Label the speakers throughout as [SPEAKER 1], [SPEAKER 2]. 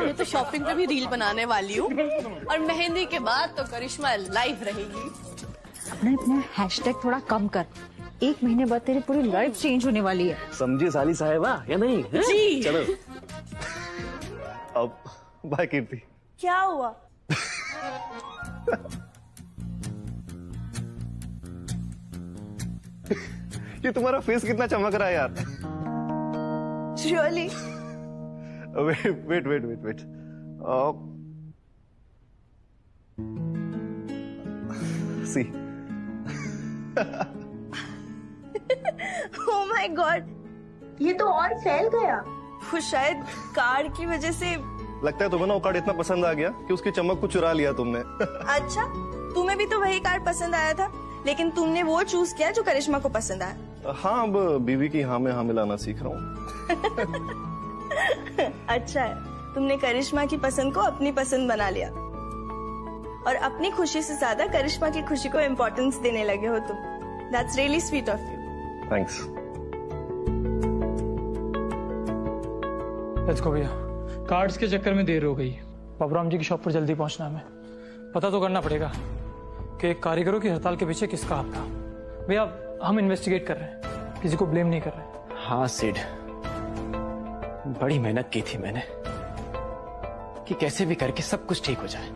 [SPEAKER 1] मैं तो शॉपिंग पे भी रील बनाने वाली हूँ और मेहंदी के बाद तो करिश्मा लाइव रहेगी।
[SPEAKER 2] अपना हैशटैग थोड़ा कम कर, 1 महीने बाद तेरी पूरी लाइफ चेंज होने वाली है।
[SPEAKER 3] समझी साली साहेबा या नहीं?
[SPEAKER 1] जी।
[SPEAKER 3] चलो अब बाय कीर्ति।
[SPEAKER 1] क्या हुआ?
[SPEAKER 3] ये तुम्हारा फेस कितना चमक रहा है यार।
[SPEAKER 1] Really?
[SPEAKER 3] Wait see.
[SPEAKER 1] Oh my God, ये तो और फैल गया। वो शायद कार्ड की वजह से।
[SPEAKER 3] लगता है तुम्हें ना वो कार्ड इतना पसंद आ गया कि उसकी चमक को चुरा लिया तुमने।
[SPEAKER 1] अच्छा, तुम्हें भी तो वही कार्ड पसंद आया था, लेकिन तुमने वो चूज किया जो करिश्मा को पसंद आया।
[SPEAKER 3] हाँ, अब बीवी की हाँ में हाँ मिलाना सीख रहा हूँ।
[SPEAKER 1] अच्छा है, तुमने करिश्मा की पसंद को अपनी पसंद बना लिया और अपनी खुशी से ज्यादा करिश्मा की खुशी को इम्पोर्टेंस देने लगे हो तुम। That's really sweet of you.
[SPEAKER 3] Thanks.
[SPEAKER 4] Let's go भैया, कार्ड्स के चक्कर में देर हो गई। बाबूराम जी की शॉप पर जल्दी पहुंचना है। हमें पता तो करना पड़ेगा कि कारीगरों की हड़ताल के पीछे किसका हाथ था। भैया हम इन्वेस्टिगेट कर रहे हैं, किसी को ब्लेम नहीं कर रहे।
[SPEAKER 5] हाँ सिड, बड़ी मेहनत की थी मैंने कि कैसे भी करके सब कुछ ठीक हो जाए।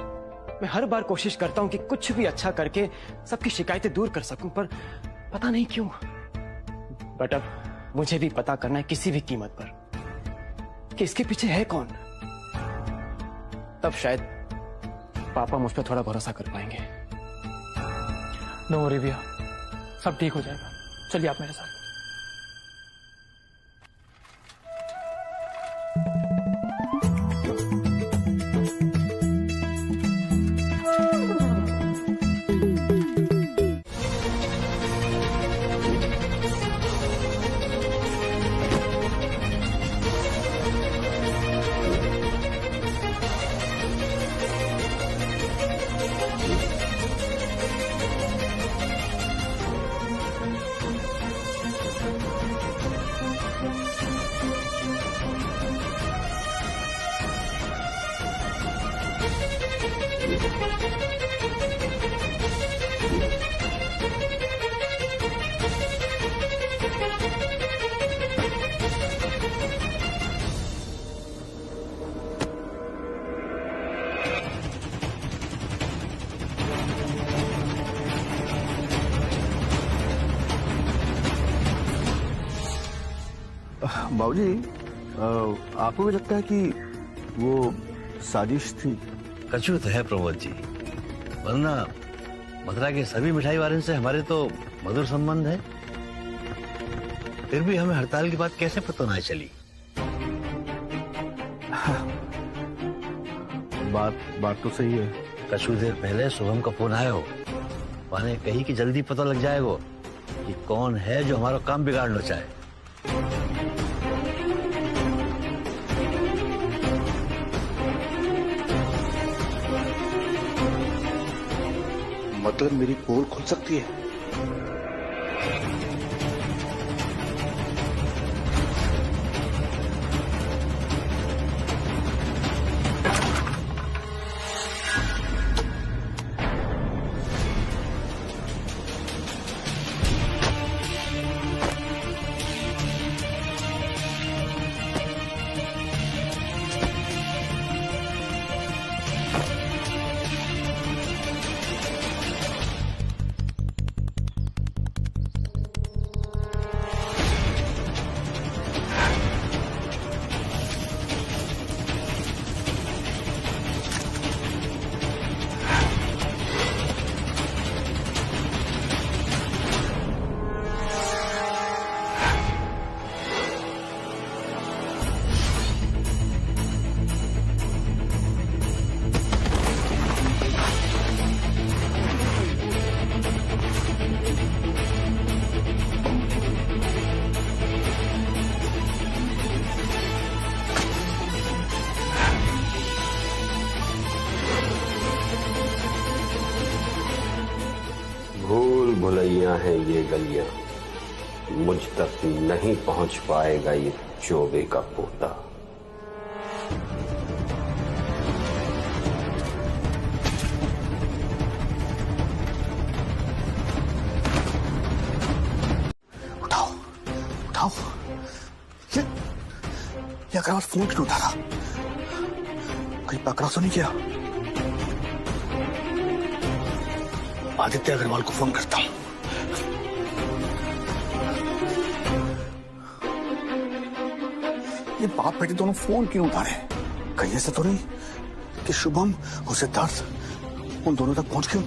[SPEAKER 5] मैं हर बार कोशिश करता हूं कि कुछ भी अच्छा करके सबकी शिकायतें दूर कर सकूं, पर पता नहीं क्यों। बट अब मुझे भी पता करना है किसी भी कीमत पर कि इसके पीछे है कौन। तब शायद पापा मुझ पर थोड़ा भरोसा कर पाएंगे।
[SPEAKER 4] नो वरी भैया, सब ठीक हो जाएगा। चलिए आप मेरे साथ।
[SPEAKER 3] बाबूजी, आपको भी लगता है कि वो साजिश थी?
[SPEAKER 6] कचू तो है प्रमोद जी, वरना मथुरा के सभी मिठाई वाले से हमारे तो मधुर संबंध है। फिर भी हमें हड़ताल की बात कैसे पता ना चली?
[SPEAKER 3] बात तो सही है।
[SPEAKER 6] कछु देर पहले शुभम का फोन आया हो, माने कही कि जल्दी पता लग जाएगा कि कौन है जो हमारा काम बिगाड़ना चाहे।
[SPEAKER 3] मतलब मेरी पोल खुल सकती है?
[SPEAKER 7] भूल भुलैया हैं ये गलियां, मुझ तक नहीं पहुंच पाएगा ये चोबे का पोता।
[SPEAKER 3] बताओ, ये अग्रवाल फोन क्यों उठा रहा? कहीं पकड़ा तो नहीं किया? आदित्य अग्रवाल को फोन करता हूं। ये बाप बेटे दोनों फोन क्यों उठा रहे? कहीं ऐसा तो नहीं कि शुभम और सिद्धार्थ उन दोनों तक पहुंच गए?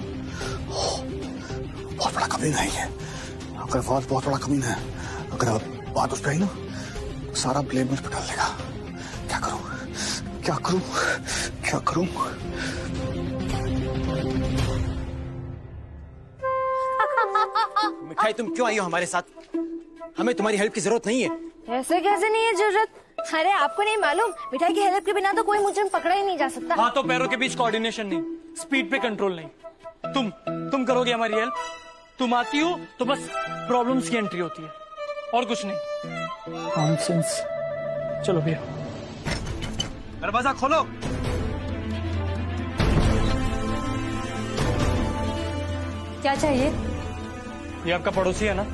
[SPEAKER 3] बहुत बड़ा कमीना है ये अग्रवाल, बहुत बड़ा कमीना है। अगर बात उस पर आई ना, सारा ब्लेम मुझ पर डाल देगा। क्या करूं, क्या करूं, क्या करूं?
[SPEAKER 5] मिठाई, तुम क्यों आई हो हमारे साथ? हमें तुम्हारी हेल्प की जरूरत नहीं है।
[SPEAKER 8] ऐसे कैसे नहीं है जरूरत? अरे आपको नहीं मालूम, मिठाई की हेल्प के बिना तो कोई मुझे पकड़ा ही नहीं जा सकता।
[SPEAKER 4] हाथों पैरों के बीच कोऑर्डिनेशन नहीं, स्पीड पे कंट्रोल नहीं। तुम करोगे हमारी हेल्प? तुम आती हो तो बस प्रॉब्लम्स की एंट्री होती है और कुछ नहीं। नॉनसेंस। चलो भैया,
[SPEAKER 5] दरवाजा खोलो।
[SPEAKER 8] क्या चाहिए?
[SPEAKER 4] ये आपका पड़ोसी है ना?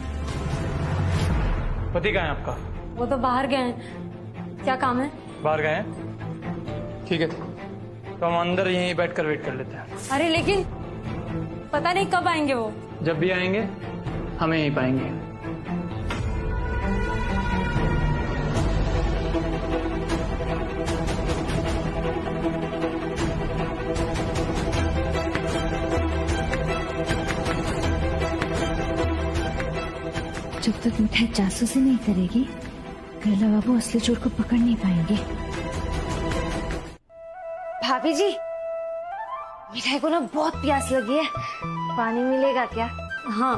[SPEAKER 4] पति कहाँ है आपका?
[SPEAKER 8] वो तो बाहर गए हैं। क्या काम है?
[SPEAKER 4] बाहर गए हैं? ठीक है, तो हम अंदर यहीं बैठकर वेट कर लेते हैं।
[SPEAKER 8] अरे लेकिन पता नहीं कब आएंगे वो।
[SPEAKER 4] जब भी आएंगे हमें यहीं पाएंगे।
[SPEAKER 2] जब तक मिठाई जासूसी नहीं करेगी, कैला बाबू असली चोर को पकड़ नहीं पाएंगे।
[SPEAKER 8] भाभी जी, मिठाई को ना बहुत प्यास लगी है, पानी मिलेगा क्या? हाँ,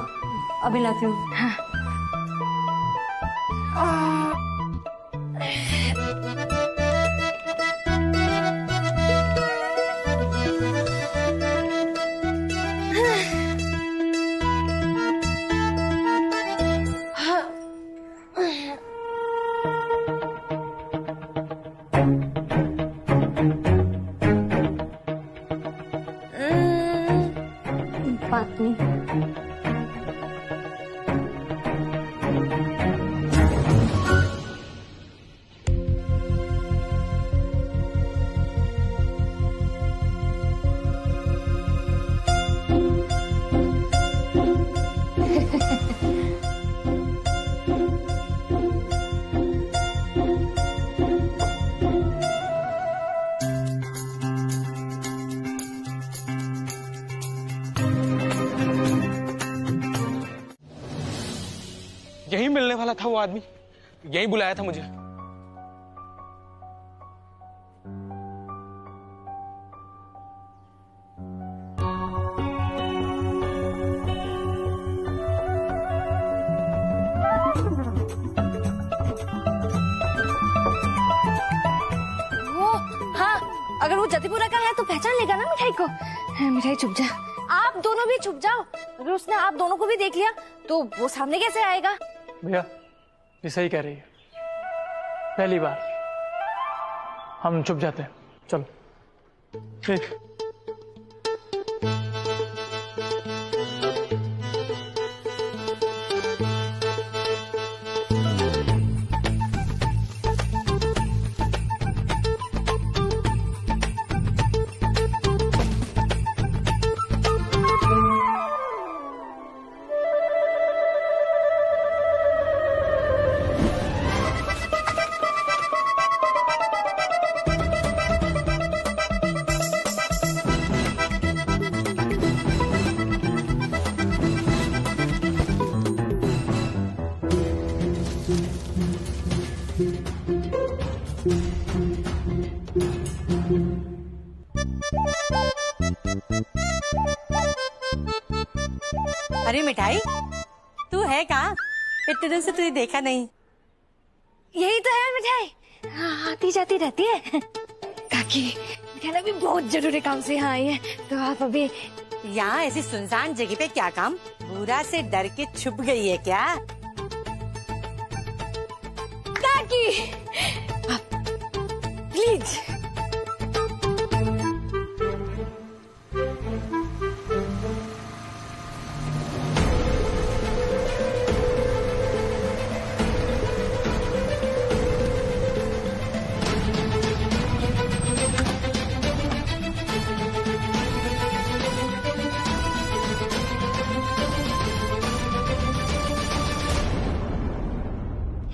[SPEAKER 8] अभी लाती हूँ। हाँ। बात नहीं।
[SPEAKER 5] यही मिलने वाला था वो आदमी, यही बुलाया था मुझे।
[SPEAKER 8] अगर वो जतिपुरा का है तो पहचान लेगा ना मिठाई को। मिठाई छुप जा, आप दोनों भी छुप जाओ। अगर उसने आप दोनों को भी देख लिया तो वो सामने कैसे आएगा?
[SPEAKER 4] भैया ये सही कह रही है, पहली बार हम छुप जाते हैं। चलो ठीक।
[SPEAKER 9] अरे मिठाई, तू है कहाँ? इतने दिन से तुझे देखा नहीं।
[SPEAKER 8] यही तो है मिठाई, आती जाती रहती है। काकी, मिठाई अभी बहुत जरूरी काम से यहाँ आई है, तो आप अभी
[SPEAKER 9] यहाँ ऐसी सुनसान जगह पे क्या काम? बुरा से डर के छुप गई है क्या?
[SPEAKER 8] काकी, प्लीज।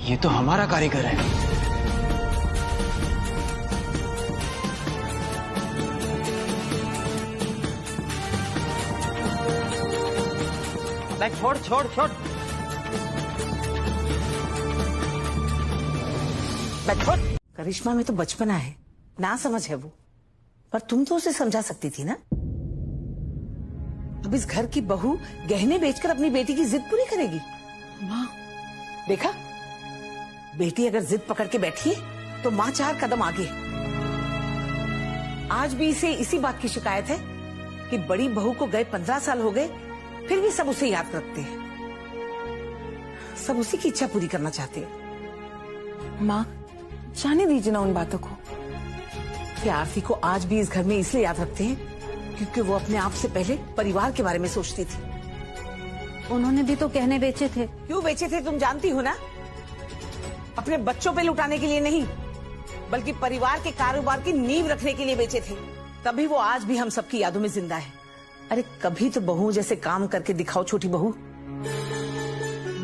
[SPEAKER 5] ये तो हमारा कारीगर है। बैग छोड़ छोड़ छोड़, बैग छोड़।
[SPEAKER 10] करिश्मा में तो बचपना है, ना समझ है वो, पर तुम तो उसे समझा सकती थी ना। अब इस घर की बहू गहने बेचकर अपनी बेटी की जिद पूरी करेगी। माँ देखा, बेटी अगर जिद पकड़ के बैठी है तो माँ 4 कदम आगे। आज भी इसे इसी बात की शिकायत है कि बड़ी बहू को गए 15 साल हो गए, फिर भी सब उसे याद रखते हैं, सब उसी की इच्छा पूरी करना चाहते हैं।
[SPEAKER 11] माँ जाने दीजिए ना उन बातों को।
[SPEAKER 10] कि आरती को आज भी इस घर में इसलिए याद रखते हैं क्योंकि वो अपने आप से पहले परिवार के बारे में सोचती थी।
[SPEAKER 8] उन्होंने भी तो गहने बेचे थे।
[SPEAKER 10] क्यों बेचे थे तुम जानती हो ना? अपने बच्चों पे लुटाने के लिए नहीं, बल्कि परिवार के कारोबार की नींव रखने के लिए बेचे थे। तभी वो आज भी हम सबकी यादों में जिंदा है। अरे कभी तो बहू जैसे काम करके दिखाओ। छोटी बहू,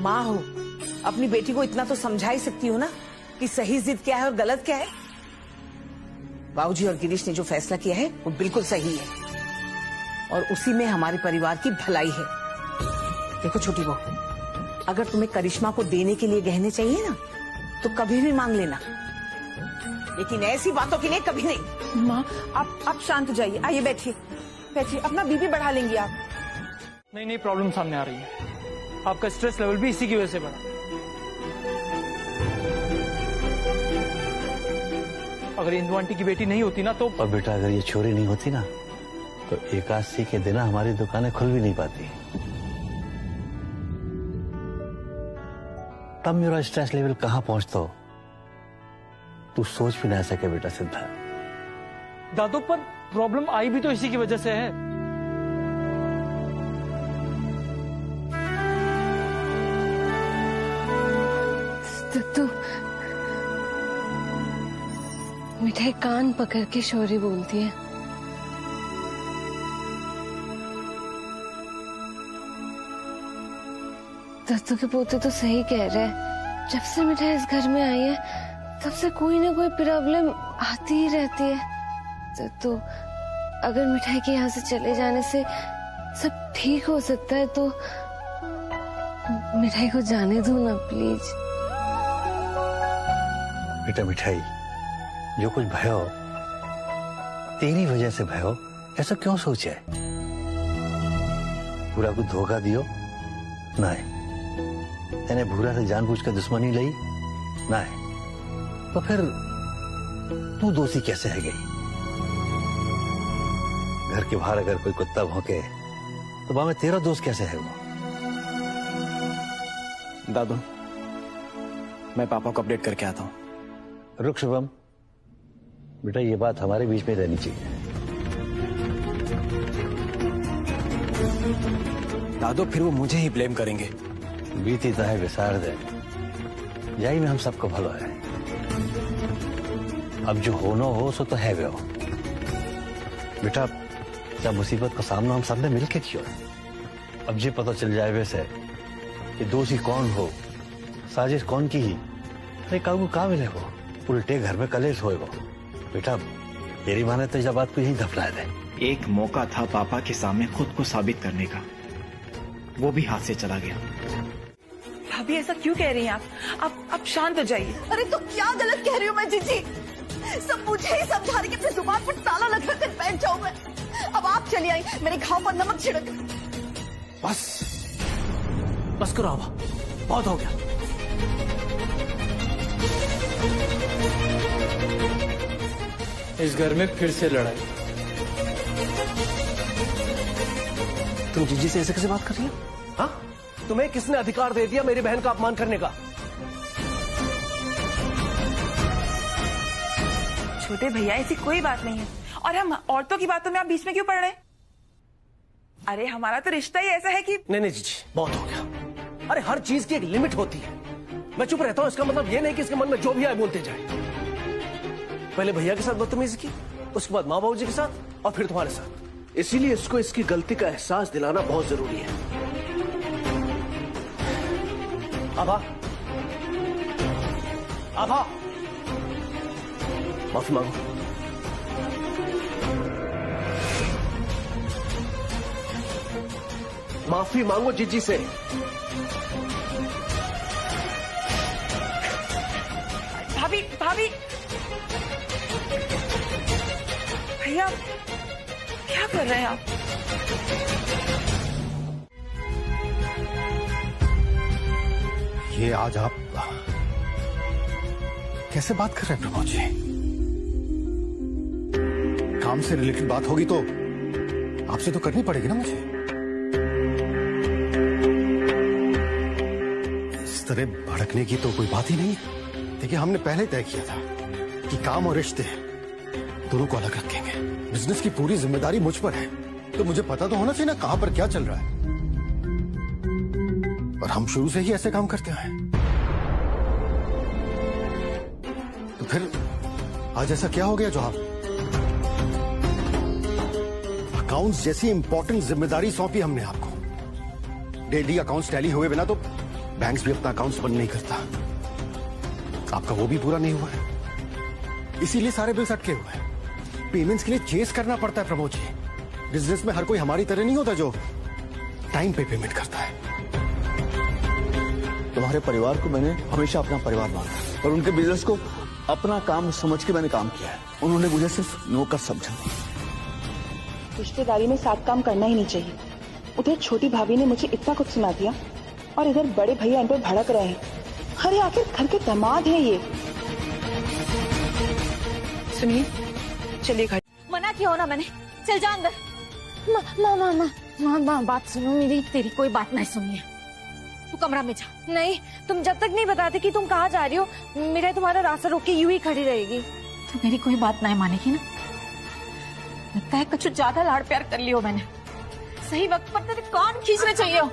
[SPEAKER 10] माँ हो, अपनी बेटी को इतना तो समझा ही सकती हो ना कि सही जिद क्या है और गलत क्या है। बाबूजी और गिरीश ने जो फैसला किया है वो बिल्कुल सही है और उसी में हमारे परिवार की भलाई है। देखो छोटी बहू, अगर तुम्हें करिश्मा को देने के लिए गहने चाहिए ना तो कभी भी मांग लेना, लेकिन ऐसी बातों के लिए कभी नहीं।
[SPEAKER 11] माँ आप शांत हो जाइए, आइए बैठिए बैठिए, अपना बीपी बढ़ा लेंगी आप।
[SPEAKER 4] नहीं, प्रॉब्लम सामने आ रही है। आपका स्ट्रेस लेवल भी इसी की वजह से बढ़ा। अगर इंदु आंटी की बेटी नहीं होती ना तो।
[SPEAKER 6] और बेटा अगर ये चोरी नहीं होती ना तो एकादशी के दिन हमारी दुकानें खुल भी नहीं पाती। तब मेरा स्ट्रेस लेवल कहां पहुंचता हो तू सोच भी ना सके बेटा सिद्धार्थ।
[SPEAKER 4] दादू पर प्रॉब्लम आई भी तो इसी की वजह से है।
[SPEAKER 8] दत्तू मिठाई कान पकड़ के शौरी बोलती है। दत्तू के पोते तो सही कह रहे हैं। जब से मिठाई इस घर में आई है तब से कोई ना कोई प्रॉब्लम आती ही रहती है। दत्तू अगर मिठाई के यहाँ से चले जाने से सब ठीक हो सकता है तो मिठाई को जाने दो ना प्लीज।
[SPEAKER 6] बेटा मिठाई, जो कुछ भयो तेरी वजह से भयो, ऐसा क्यों सोचा है? भूरा को धोखा दियो नहीं, तेने भूरा से जानबूझकर दुश्मनी ली नहीं, तो फिर तू दोषी कैसे है गई? घर के बाहर अगर कोई कुत्ता भौंके तो वहां में तेरा दोस्त कैसे है वो?
[SPEAKER 5] दादू मैं पापा को अपडेट करके आता हूँ।
[SPEAKER 6] रुक शुभम, बेटा ये बात हमारे बीच में रहनी चाहिए।
[SPEAKER 5] दादू फिर वो मुझे ही ब्लेम करेंगे।
[SPEAKER 6] बीती है विसार दे, यही में हम सबको भलो है। अब जो होना हो सो तो है वे हो। बेटा जब मुसीबत का सामना हम सब ने मिलकर किया, अब ये पता चल जाए वैसे कि दोषी कौन हो, साजिश कौन की ही, अरे काबू कहाँ मिले हो, उल्टे घर में कलेश होएगा। बेटा मेरी माने तो जब बात को यही दफना दे।
[SPEAKER 12] एक मौका था पापा के सामने खुद को साबित करने का, वो भी हाथ से चला गया।
[SPEAKER 11] भाभी ऐसा क्यों कह रही हैं आप शांत हो जाइए।
[SPEAKER 13] अरे तो क्या गलत कह रही हूँ मैं जीजी? सब मुझे ही समझा रही कि अपनी जुबान पर ताला लगा कर बैठ जाऊं मैं। अब आप चली आई, मेरे घाव पर नमक छिड़क।
[SPEAKER 5] बस करो अब, बहुत हो गया।
[SPEAKER 4] इस घर में फिर से लड़ाई।
[SPEAKER 5] तुम जीजी से ऐसे कैसे बात कर रही हो? हाँ, तुम्हें किसने अधिकार दे दिया मेरी बहन का अपमान करने का?
[SPEAKER 11] छोटे भैया ऐसी कोई बात नहीं है, और हम औरतों की बातों में आप बीच में क्यों पड़ रहे हैं? अरे हमारा तो रिश्ता ही ऐसा है कि।
[SPEAKER 5] नहीं जीजी बहुत हो गया। अरे हर चीज की एक लिमिट होती है। मैं चुप रहता हूँ इसका मतलब ये नहीं कि इसके मन में जो भी आए बोलते जाए। पहले भैया के साथ बदतमीजी की, उसके बाद माँ बाबू जी के साथ, और फिर तुम्हारे साथ। इसीलिए इसको इसकी गलती का एहसास दिलाना बहुत जरूरी है। अब
[SPEAKER 14] आभा, माफी मांगो। माफी मांगो जीजी से।
[SPEAKER 11] भाभी भाभी, भैया क्या कर रहे हैं आप?
[SPEAKER 3] ये आज आप कैसे बात कर रहे हैं प्रमोद जी? काम से रिलेटेड बात होगी तो आपसे तो करनी पड़ेगी ना मुझे। इस तरह भड़कने की तो कोई बात ही नहीं है। देखिए, हमने पहले तय किया था कि काम और रिश्ते दोनों को अलग रखेंगे। बिजनेस की पूरी जिम्मेदारी मुझ पर है, तो मुझे पता तो होना चाहिए ना कहां पर क्या चल रहा है। और हम शुरू से ही ऐसे काम करते हैं, तो फिर आज ऐसा क्या हो गया जो आप अकाउंट्स जैसी इंपॉर्टेंट जिम्मेदारी सौंपी हमने आपको। डेली अकाउंट्स टैली हुए बिना तो बैंक्स भी अपना अकाउंट्स बंद नहीं करता। आपका वो भी पूरा नहीं हुआ है, इसीलिए सारे बिल्स अटके हुए हैं। पेमेंट्स के लिए चेस करना पड़ता है प्रमोद जी। बिजनेस में हर कोई हमारी तरह नहीं होता जो टाइम पे पेमेंट करता है।
[SPEAKER 14] तुम्हारे परिवार को मैंने हमेशा अपना परिवार माना और उनके बिजनेस को अपना काम समझ के मैंने काम किया है। उन्होंने मुझे सिर्फ नौकर समझा।
[SPEAKER 15] रिश्तेदारी में साथ काम करना ही नहीं चाहिए। उधर छोटी भाभी ने मुझे इतना कुछ सुना दिया और इधर बड़े भैया इन पर भड़क रहे हैं। अरे आखिर घर के दामाद है ये।
[SPEAKER 11] सुनिए, चलिए घर।
[SPEAKER 2] मना किया हो ना मैंने, चल जा अंदर। माँ बात सुनो मेरी, तेरी कोई बात नहीं सुनी है। तू कमरा में जा। नहीं, तुम जब तक नहीं बताते कि तुम कहाँ जा रही हो, मेरा तुम्हारा रास्ता रोक के यूं ही खड़ी रहेगी। तो मेरी कोई बात नहीं मानेगी ना? लगता है कुछ ज्यादा लाड़ प्यार कर लियो मैंने। सही वक्त पर तेरे कान खींचने चाहिए हो।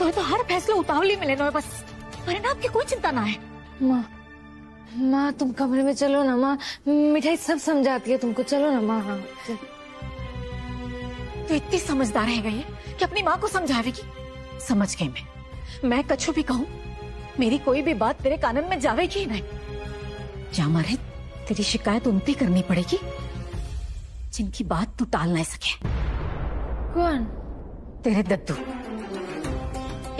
[SPEAKER 2] तो हर फैसला उतावली में लेना है बस, परिणाम की कोई चिंता ना है।
[SPEAKER 8] माँ तुम कमरे में चलो ना। माँ मिठाई सब समझाती है तुमको, चलो ना माँ।
[SPEAKER 2] तो इतनी समझदार है गई कि अपनी माँ को समझावेगी। समझ गई मैं कछु भी कहूँ मेरी कोई भी बात तेरे कानन में जावेगी ही नहीं। जा मारे, तेरी शिकायत उन पे करनी पड़ेगी जिनकी बात तू टाल नहीं सके।
[SPEAKER 8] कौन?
[SPEAKER 2] तेरे दद्दू।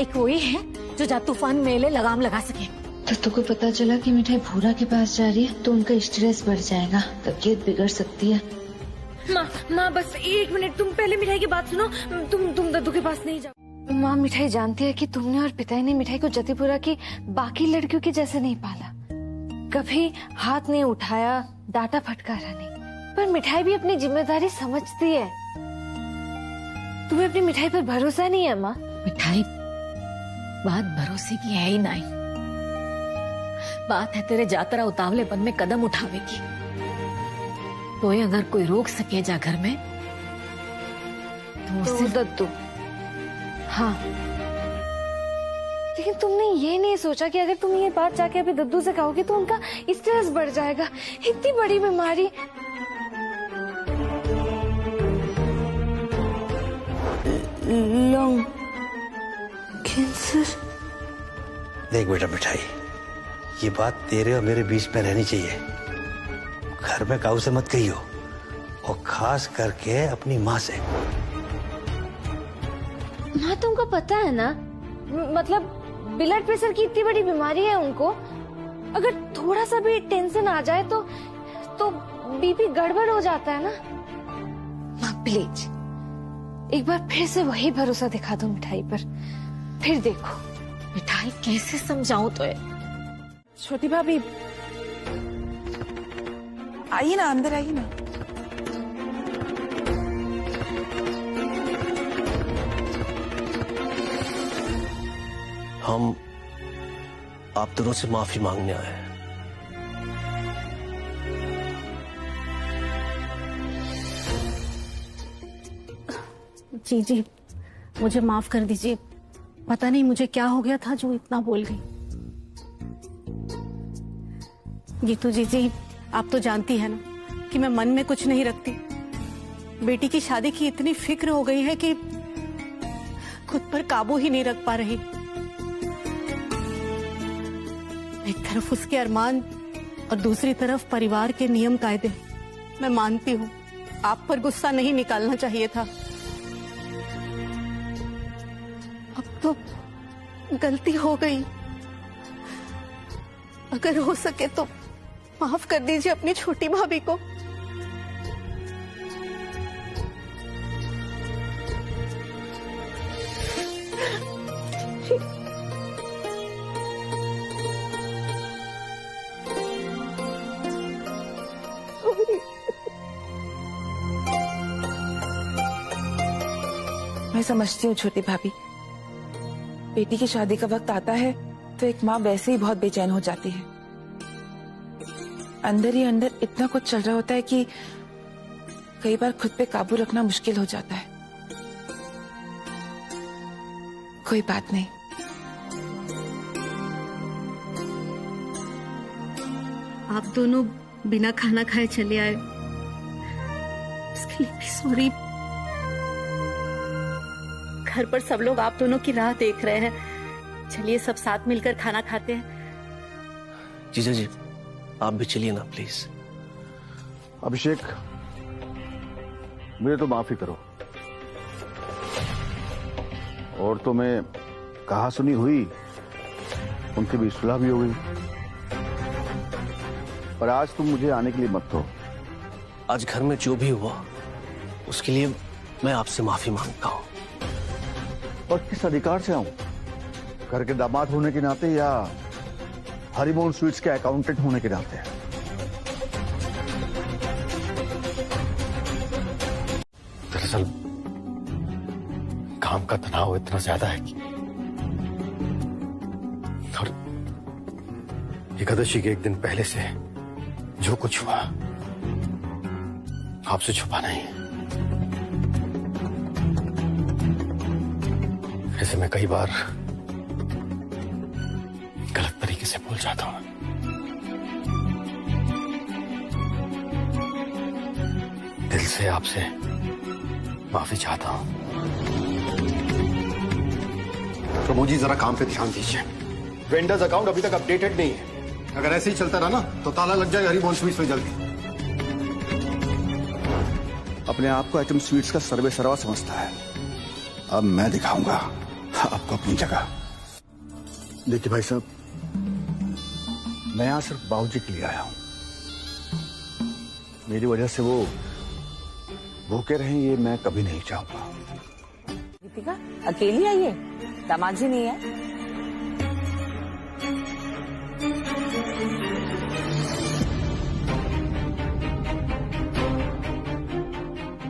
[SPEAKER 2] एक वही है जो जा तूफान मेले लगाम लगा सके।
[SPEAKER 8] दद्दू को पता चला कि मिठाई भूरा के पास जा रही है तो उनका स्ट्रेस बढ़ जाएगा, तबीयत बिगड़ सकती है। माँ बस 1 मिनट, तुम पहले मिठाई की बात सुनो। तुम दद्दू के पास नहीं जाओ। माँ मिठाई जानती है कि तुमने और पिताई ने मिठाई को जतीपुरा की बाकी लड़कियों की जैसे नहीं पाला। कभी हाथ नहीं उठाया, डांटा फटकारा नहीं। पर मिठाई भी अपनी जिम्मेदारी समझती है। तुम्हें अपनी मिठाई पर भरोसा नहीं है माँ?
[SPEAKER 2] मिठाई बात भरोसे की है ही नहीं, बात है तेरे जातरा उतावलेपन में कदम उठावेगी। तो अगर कोई रोक सके जा घर में तो
[SPEAKER 8] दद्दू। हाँ, लेकिन तुमने ये नहीं सोचा कि अगर तुम ये बात जाके अभी दद्दू से कहोगे तो उनका स्ट्रेस बढ़ जाएगा। इतनी बड़ी बीमारी। Lung cancer.
[SPEAKER 6] देख बेटा मिठाई, ये बात तेरे और मेरे बीच में रहनी चाहिए। घर में काऊ से मत कहियो, और खास करके अपनी माँ से।
[SPEAKER 8] माँ तुमको पता है ना, मतलब ब्लड प्रेशर की इतनी बड़ी बीमारी है उनको। अगर थोड़ा सा भी टेंशन आ जाए तो बीपी गड़बड़ हो जाता है ना। माँ प्लीज एक बार फिर से वही भरोसा दिखा दो मिठाई पर, फिर देखो।
[SPEAKER 2] मिठाई कैसे समझाऊं तो?
[SPEAKER 11] छोटी भाभी आइए ना, अंदर आइए ना।
[SPEAKER 14] हम आप दोनों से माफी मांगने आए हैं।
[SPEAKER 16] जी मुझे माफ कर दीजिए। पता नहीं मुझे क्या हो गया था जो इतना बोल गई। गीतू जी आप तो जानती है ना कि मैं मन में कुछ नहीं रखती। बेटी की शादी की इतनी फिक्र हो गई है कि खुद पर काबू ही नहीं रख पा रही। एक तरफ उसके अरमान और दूसरी तरफ परिवार के नियम कायदे। मैं मानती हूँ आप पर गुस्सा नहीं निकालना चाहिए था। अब तो गलती हो गई। अगर हो सके तो माफ कर दीजिए अपनी छोटी भाभी को।
[SPEAKER 11] मैं समझती हूँ छोटी भाभी, बेटी की शादी का वक्त आता है तो एक माँ वैसे ही बहुत बेचैन हो जाती है। अंदर ही अंदर इतना कुछ चल रहा होता है कि कई बार खुद पे काबू रखना मुश्किल हो जाता है। कोई बात नहीं।
[SPEAKER 16] आप दोनों बिना खाना खाए चले आए, इसके लिए भी सॉरी। घर पर सब लोग आप दोनों की राह देख रहे हैं। चलिए सब साथ मिलकर खाना खाते हैं।
[SPEAKER 17] जीजा जी आप भी चलिए ना प्लीज।
[SPEAKER 14] अभिषेक, मुझे तो माफी करो। और तो मैं कहा सुनी हुई, उनके भी सुलह भी हो गई, पर आज तुम मुझे आने के लिए मत दो।
[SPEAKER 17] आज घर में जो भी हुआ उसके लिए मैं आपसे माफी मांगता हूँ।
[SPEAKER 14] और किस अधिकार से आऊं? घर के दामाद होने के नाते या हरिमोहन स्वीट्स के अकाउंटेंट होने के नाते?
[SPEAKER 3] दरअसल काम का तनाव इतना ज्यादा है कि और एकादशी के एक दिन पहले से जो कुछ हुआ आपसे छुपाना ही है। ऐसे मैं कई बार गलत तरीके से बोल जाता हूं। दिल से आपसे माफी चाहता हूं। प्रभु जी जरा काम पे ध्यान दीजिए। वेंडर्स अकाउंट अभी तक अपडेटेड नहीं है। अगर ऐसे ही चलता रहा ना तो ताला लग जाएगा हरिमोहन स्वीट्स में जल्दी।
[SPEAKER 14] अपने आप को आइटम स्वीट्स का सर्वे सर्वा समझता है। अब मैं दिखाऊंगा आपको अपनी जगह। देखिए भाई साहब, मैं यहां सिर्फ बाबूजी के लिए आया हूं। मेरी वजह से वो भूखे रहें ये मैं कभी नहीं चाहूंगा।
[SPEAKER 10] दीपिका अकेली आई है, दामाद जी नहीं है?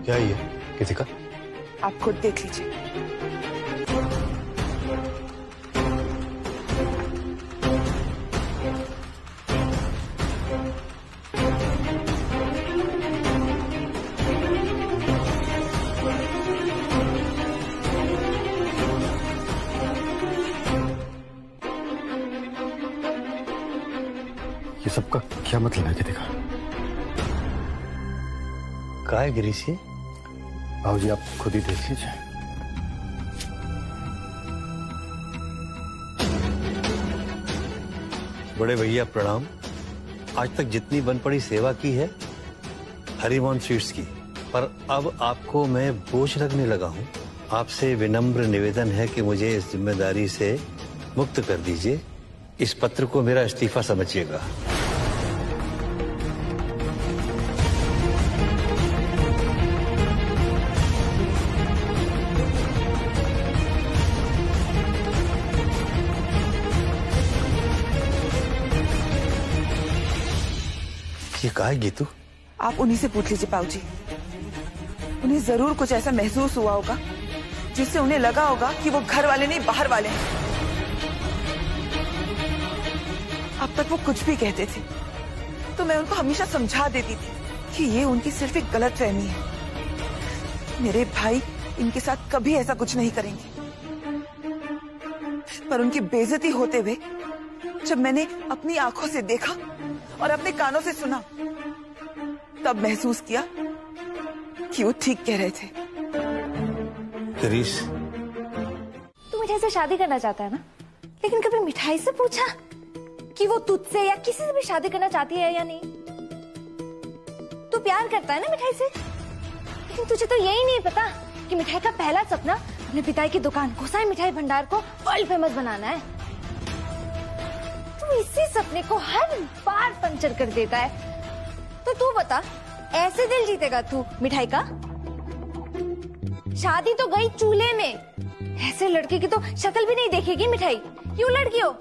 [SPEAKER 3] क्या ये कृतिका?
[SPEAKER 11] आप खुद देख लीजिए।
[SPEAKER 3] ये सबका क्या मतलब है कृतिका?
[SPEAKER 6] क्या है गिरीश?
[SPEAKER 3] बाबूजी आप खुद ही देख लीजिए।
[SPEAKER 6] बड़े भैया प्रणाम। आज तक जितनी बन पड़ी सेवा की है हरिमोहन स्वीट्स की, पर अब आपको मैं बोझ लगने लगा हूँ। आपसे विनम्र निवेदन है कि मुझे इस जिम्मेदारी से मुक्त कर दीजिए। इस पत्र को मेरा इस्तीफा समझिएगा। ये कहा है गीतू?
[SPEAKER 11] आप उन्हीं से पूछ लीजिए बाबूजी। उन्हें जरूर कुछ ऐसा महसूस हुआ होगा जिससे उन्हें लगा होगा कि वो घर वाले नहीं बाहर वाले हैं। अब तक वो कुछ भी कहते थे तो मैं उनको हमेशा समझा देती थी कि ये उनकी सिर्फ एक गलतफहमी है। मेरे भाई इनके साथ कभी ऐसा कुछ नहीं करेंगे। पर उनकी बेइज्जती होते हुए जब मैंने अपनी आंखों से देखा और अपने कानों से सुना, तब महसूस किया कि वो ठीक कह रहे थे।
[SPEAKER 6] गिरीश,
[SPEAKER 2] तू मिठाई से शादी करना चाहता है ना, लेकिन कभी मिठाई से पूछा कि वो तुझसे या किसी से भी शादी करना चाहती है या नहीं। तू प्यार करता है ना मिठाई से, लेकिन तुझे तो यही नहीं पता कि मिठाई का पहला सपना अपने पिता की दुकान गोसाई मिठाई भंडार को वर्ल्ड फेमस बनाना है। तू इसी सपने को हर बार पंचर कर देता है। तो तू बता, ऐसे दिल जीतेगा तू मिठाई का? शादी तो गई चूल्हे में, ऐसे लड़के की तो शक्ल भी नहीं देखेगी मिठाई। क्यों लड़कियों?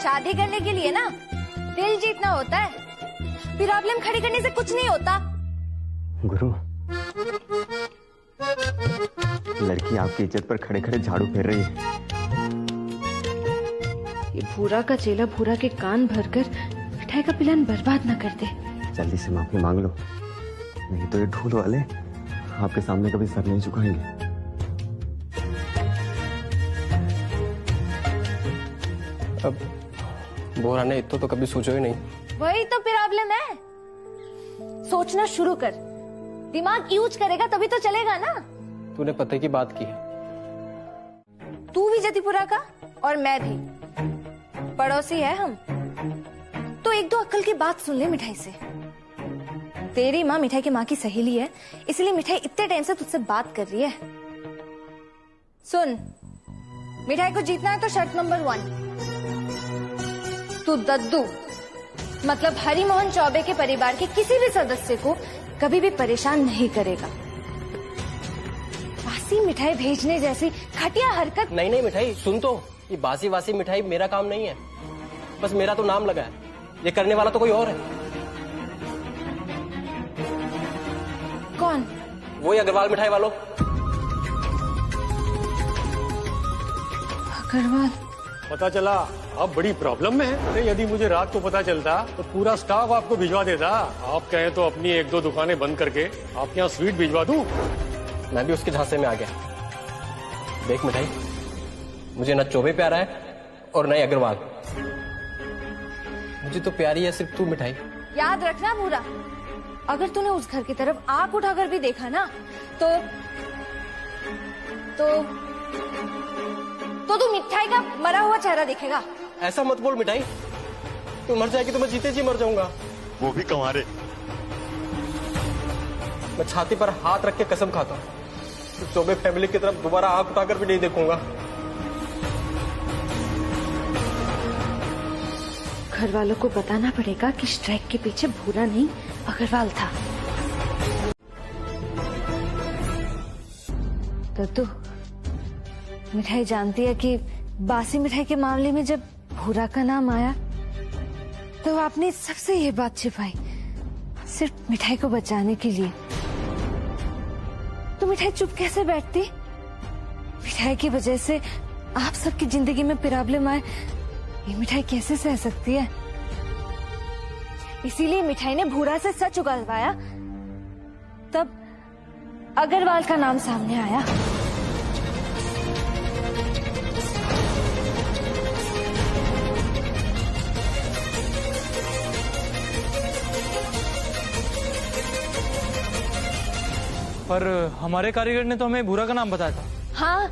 [SPEAKER 2] शादी करने के लिए ना दिल जीतना होता है, प्रॉब्लम खड़ी करने से कुछ नहीं होता।
[SPEAKER 5] गुरु, लड़की आपकी इज्जत पर खड़े खड़े झाड़ू फेर रही है।
[SPEAKER 8] ये भूरा का चेला भूरा के कान भरकर मिठाई का प्लान बर्बाद न कर दे।
[SPEAKER 5] जल्दी से माफी मांग लो, नहीं तो ये ढोल वाले आपके सामने कभी सर नहीं झुकाएंगे।
[SPEAKER 17] अब बोरा ने इतना तो कभी सोचा ही नहीं।
[SPEAKER 2] वही तो प्रॉब्लम है, सोचना शुरू कर, दिमाग यूज करेगा तभी तो चलेगा ना।
[SPEAKER 17] तूने पते की बात की है।
[SPEAKER 2] तू भी जतिपुरा का और मैं भी, पड़ोसी है हम। तो एक दो अक्ल की बात सुन ले मिठाई से। तेरी माँ मिठाई की माँ की सहेली है, इसलिए मिठाई इतने टाइम से तुझसे बात कर रही है। सुन, मिठाई को जीतना है तो शर्त नंबर 1, तू दद्दू मतलब हरिमोहन चौबे के परिवार के किसी भी सदस्य को कभी भी परेशान नहीं करेगा। बासी मिठाई भेजने जैसी घटिया हरकत
[SPEAKER 17] नहीं मिठाई सुन तो, ये बासी वासी मिठाई मेरा काम नहीं है, बस मेरा तो नाम लगा है, ये करने वाला तो कोई और है।
[SPEAKER 2] कौन?
[SPEAKER 17] वही अग्रवाल मिठाई वालों।
[SPEAKER 2] अग्रवाल?
[SPEAKER 18] पता चला आप बड़ी प्रॉब्लम में है। अरे यदि मुझे रात को पता चलता तो पूरा स्टाफ आपको भिजवा देता। आप कहें तो अपनी 1-2 दुकानें बंद करके आपके यहाँ स्वीट भिजवा दूं।
[SPEAKER 17] मैं भी उसके झांसे में आ गया। देख मिठाई, मुझे न चौबे प्यारा है और न ही अग्रवाल, मुझे तो प्यारी है सिर्फ तू मिठाई।
[SPEAKER 2] याद रखना पूरा, अगर तूने उस घर की तरफ आंख उठाकर भी देखा ना तो तू मिठाई का मरा हुआ चेहरा देखेगा।
[SPEAKER 17] ऐसा मत बोल मिठाई, तू मर जाएगी तो मैं जीते जी मर जाऊंगा।
[SPEAKER 3] वो भी कमारे।
[SPEAKER 17] मैं छाती पर हाथ रख के कसम खाता हूँ, तो चौबे फैमिली की तरफ दोबारा आंख उठाकर भी नहीं देखूंगा।
[SPEAKER 8] घर वालों को बताना पड़ेगा कि स्ट्राइक के पीछे भूरा नहीं अग्रवाल था।
[SPEAKER 2] दद्दू, मिठाई जानती है कि बासी मिठाई के मामले में जब भूरा का नाम आया तो आपने सबसे ये बात छिपाई, सिर्फ मिठाई को बचाने के लिए। तो मिठाई चुप कैसे बैठती? मिठाई की वजह से आप सबकी जिंदगी में प्रॉब्लम आए, ये मिठाई कैसे सह सकती है? इसीलिए मिठाई ने भूरा से सच उगलवाया, तब अग्रवाल का नाम सामने आया।
[SPEAKER 4] पर हमारे कारीगर ने तो हमें भूरा का नाम बताया था।
[SPEAKER 2] हाँ,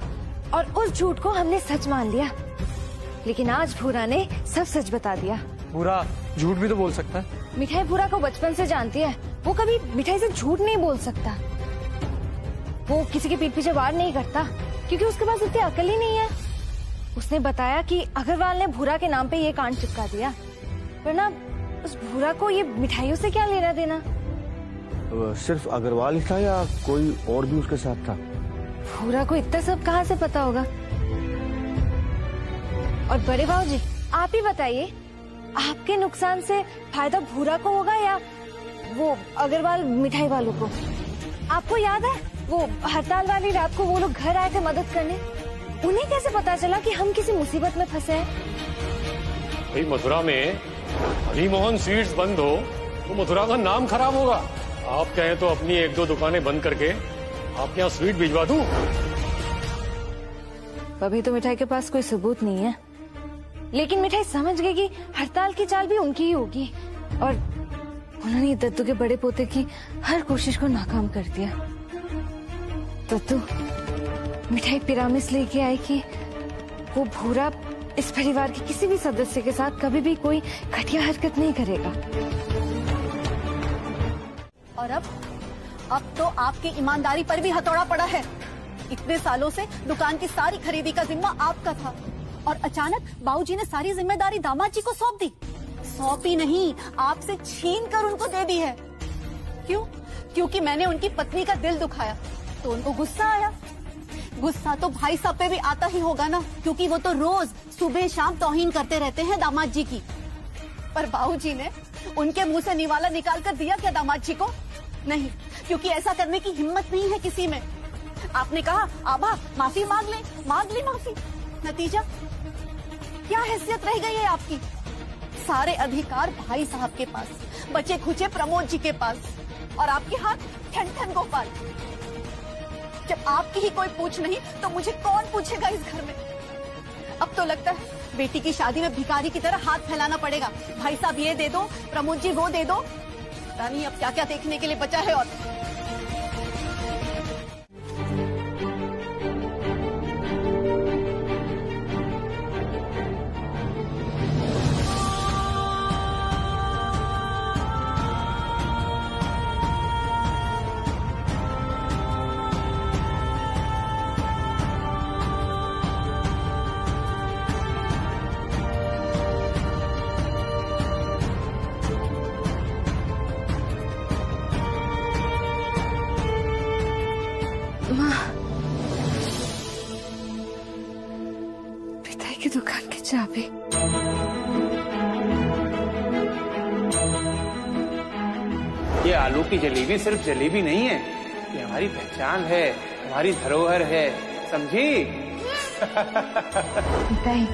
[SPEAKER 2] और उस झूठ को हमने सच मान लिया, लेकिन आज भूरा ने सब सच बता दिया।
[SPEAKER 4] भूरा झूठ भी तो बोल सकता है।
[SPEAKER 2] मिठाई भूरा को बचपन से जानती है, वो कभी मिठाई से झूठ नहीं बोल सकता। वो किसी के पीठ पीछे वार नहीं करता, क्योंकि उसके पास इतनी अकल ही नहीं है। उसने बताया कि अग्रवाल ने भूरा के नाम पे ये कांड चिपका दिया, वरना उस भूरा को ये मिठाइयों से क्या लेना देना।
[SPEAKER 14] सिर्फ अग्रवाल ही था या कोई और भी उसके साथ था?
[SPEAKER 2] भूरा को इतना सब कहाँ से पता होगा? और बड़े भाऊ जी, आप ही बताइए, आपके नुकसान से फायदा भूरा को होगा या वो अग्रवाल मिठाई वालों को? आपको याद है वो हड़ताल वाली रात को वो लोग घर आए थे मदद करने, उन्हें कैसे पता चला कि हम किसी मुसीबत में फंसे हैं?
[SPEAKER 18] भाई मथुरा में हरिमोहन स्वीट्स बंद हो तो मथुरा का नाम खराब होगा। आप कहें तो अपनी 1-2 दुकानें बंद करके आपके यहाँ स्वीट भिजवा दूं।
[SPEAKER 2] अभी तो मिठाई के पास कोई सबूत नहीं है, लेकिन मिठाई समझ गई कि हड़ताल की चाल भी उनकी ही होगी, और उन्होंने दद्दू के बड़े पोते की हर कोशिश को नाकाम कर दिया। दद्दू, मिठाई पिरामिस लेके आई कि वो भूरा
[SPEAKER 8] इस परिवार के किसी भी सदस्य के साथ कभी भी कोई घटिया हरकत नहीं करेगा।
[SPEAKER 16] और अब तो आपकी ईमानदारी पर भी हथौड़ा पड़ा है। इतने सालों से दुकान की सारी खरीदी का जिम्मा आपका था और अचानक बाबूजी ने सारी जिम्मेदारी दामाद जी को सौंप दी। सौंपी नहीं, आपसे छीन कर उनको दे दी है। क्यों? क्योंकि मैंने उनकी पत्नी का दिल दुखाया तो उनको गुस्सा आया। गुस्सा तो भाई साहब पे भी आता ही होगा ना, क्योंकि वो तो रोज सुबह शाम तौहीन करते रहते हैं दामाद जी की। पर बाबूजी ने उनके मुंह से निवाला निकाल कर दिया क्या दामाद जी को? नहीं, क्योंकि ऐसा करने की हिम्मत नहीं है किसी में। आपने कहा आभा माफी मांग ली माफी। नतीजा क्या हैसियत रह गई है आपकी? सारे अधिकार भाई साहब के पास, बचे खुचे प्रमोद जी के पास, और आपके हाथ ठन ठन गोपाल। जब आपकी ही कोई पूछ नहीं तो मुझे कौन पूछेगा इस घर में? अब तो लगता है बेटी की शादी में भिखारी की तरह हाथ फैलाना पड़ेगा। भाई साहब ये दे दो, प्रमोद जी वो दे दो, पता नहीं अब क्या क्या देखने के लिए बचा है। और
[SPEAKER 8] पिताई की दुकान की चाबी।
[SPEAKER 19] ये आलू की जलेबी सिर्फ जलेबी नहीं है, ये हमारी पहचान है, हमारी धरोहर है, समझी?
[SPEAKER 8] पिताई,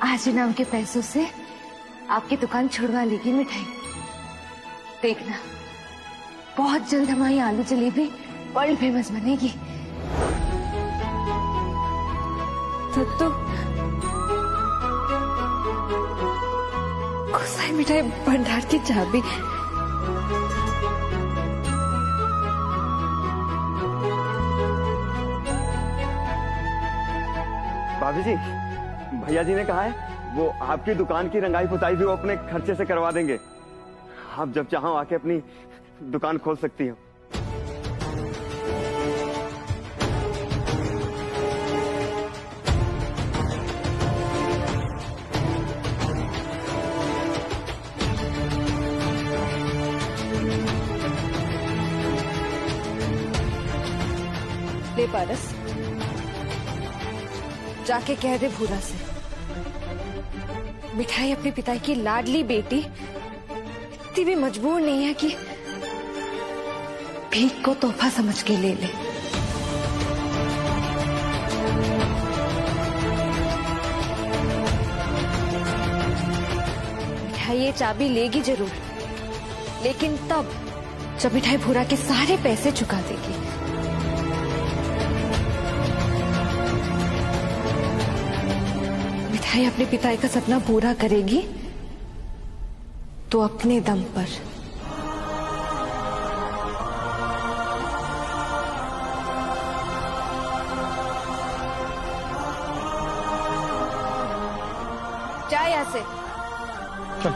[SPEAKER 8] आज इनाम के पैसों से आपकी दुकान छुड़वा लेगी मिठाई। देखना, बहुत जल्द हमारी आलू जलेबी वर्ल्ड फेमस बनेगी। तो गुस्साई मिठाई भंडार की चाबी।
[SPEAKER 5] भाभी जी, भैया जी ने कहा है वो आपकी दुकान की रंगाई पुताई भी वो अपने खर्चे से करवा देंगे। आप जब चाहो आके अपनी दुकान खोल सकती हो।
[SPEAKER 8] ले पारस, जाके कह दे भूरा से मिठाई अपने पिता की लाडली बेटी इतनी भी मजबूर नहीं है कि भीख को तोहफा समझ के ले ले। मिठाई ये चाबी लेगी जरूर, लेकिन तब जब मिठाई भूरा के सारे पैसे चुका देगी। मिठाई अपने पिता का सपना पूरा करेगी तो अपने दम पर। जा यहाँ से।
[SPEAKER 4] चल।